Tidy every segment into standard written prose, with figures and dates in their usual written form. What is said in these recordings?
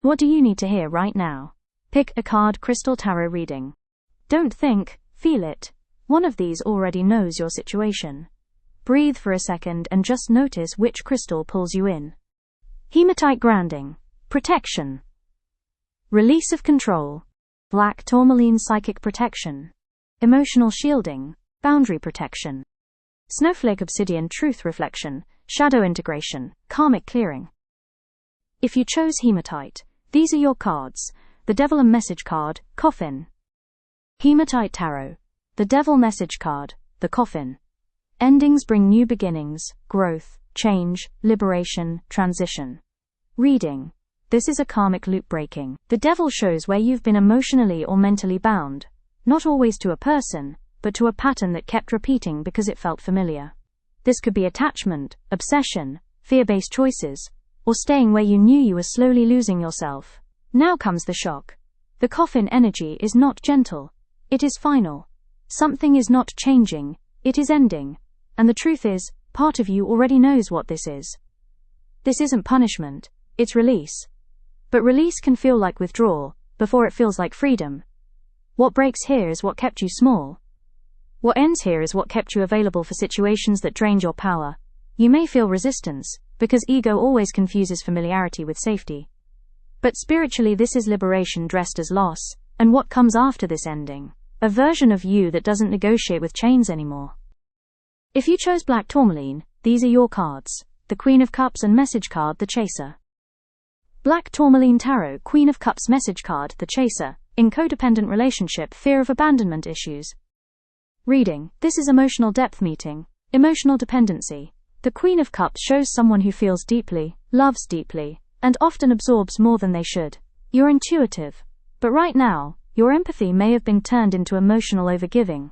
What do you need to hear right now? Pick a card. Crystal tarot reading. Don't think, feel it. One of these already knows your situation. Breathe for a second and just notice which crystal pulls you in. Hematite grounding. Protection. Release of control. Black tourmaline psychic protection. Emotional shielding. Boundary protection. Snowflake obsidian truth reflection. Shadow integration. Karmic clearing. If you chose hematite, these are your cards. The Devil and Message card, Coffin. Hematite Tarot. The Devil Message card, the Coffin. Endings bring new beginnings, growth, change, liberation, transition. Reading. This is a karmic loop breaking. The Devil shows where you've been emotionally or mentally bound, not always to a person, but to a pattern that kept repeating because it felt familiar. This could be attachment, obsession, fear-based choices, or staying where you knew you were slowly losing yourself. Now comes the shock. The Coffin energy is not gentle. It is final. Something is not changing, it is ending. And the truth is, part of you already knows what this is. This isn't punishment, it's release. But release can feel like withdrawal, before it feels like freedom. What breaks here is what kept you small. What ends here is what kept you available for situations that drained your power. You may feel resistance, because ego always confuses familiarity with safety. But spiritually, this is liberation dressed as loss, and what comes after this ending? A version of you that doesn't negotiate with chains anymore. If you chose black tourmaline, these are your cards. The Queen of Cups and Message card, the Chaser. Black tourmaline tarot, Queen of Cups message card, the Chaser. In codependent relationship, fear of abandonment issues. Reading. This is emotional depth meeting. Emotional dependency. The Queen of Cups shows someone who feels deeply, loves deeply, and often absorbs more than they should. You're intuitive. But right now, your empathy may have been turned into emotional overgiving.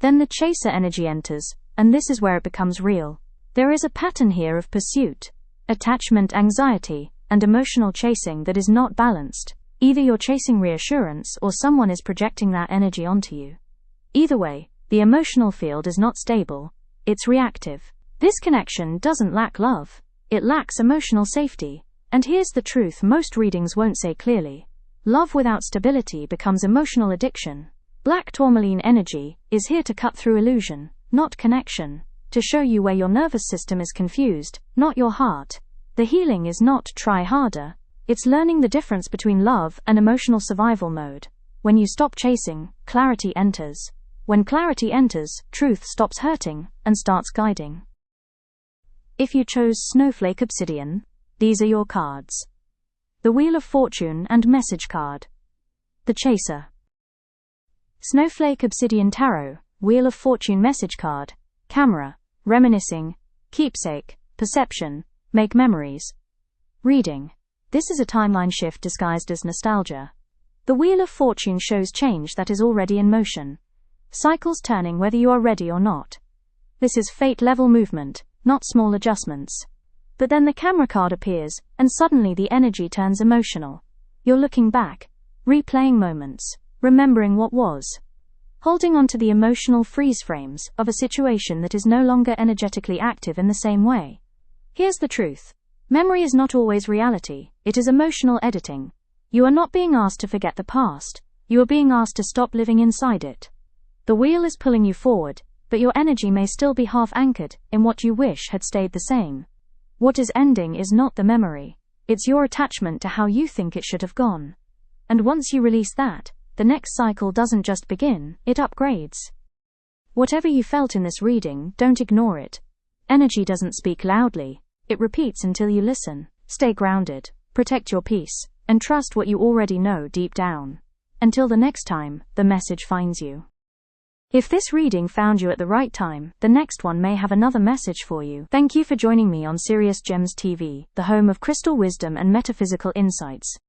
Then the Chaser energy enters, and this is where it becomes real. There is a pattern here of pursuit, attachment anxiety, and emotional chasing that is not balanced. Either you're chasing reassurance or someone is projecting that energy onto you. Either way, the emotional field is not stable, it's reactive. This connection doesn't lack love, it lacks emotional safety. And here's the truth most readings won't say clearly. Love without stability becomes emotional addiction. Black tourmaline energy is here to cut through illusion, not connection, to show you where your nervous system is confused, not your heart. The healing is not try harder, it's learning the difference between love and emotional survival mode. When you stop chasing, clarity enters. When clarity enters, truth stops hurting and starts guiding. If you chose Snowflake Obsidian, these are your cards. The Wheel of Fortune and Message card. The Chaser. Snowflake Obsidian Tarot, Wheel of Fortune Message card. Camera. Reminiscing. Keepsake. Perception. Make memories. Reading. This is a timeline shift disguised as nostalgia. The Wheel of Fortune shows change that is already in motion. Cycles turning whether you are ready or not. This is fate-level movement, not small adjustments. But then the camera card appears, and suddenly the energy turns emotional. You're looking back, replaying moments, remembering what was. Holding on to the emotional freeze frames of a situation that is no longer energetically active in the same way. Here's the truth. Memory is not always reality, it is emotional editing. You are not being asked to forget the past, you are being asked to stop living inside it. The wheel is pulling you forward, but your energy may still be half anchored in what you wish had stayed the same. What is ending is not the memory, it's your attachment to how you think it should have gone. And once you release that, the next cycle doesn't just begin, it upgrades. Whatever you felt in this reading, don't ignore it. Energy doesn't speak loudly, it repeats until you listen. Stay grounded, protect your peace, and trust what you already know deep down. Until the next time the message finds you. If this reading found you at the right time, the next one may have another message for you. Thank you for joining me on Serious Gems TV, the home of crystal wisdom and metaphysical insights.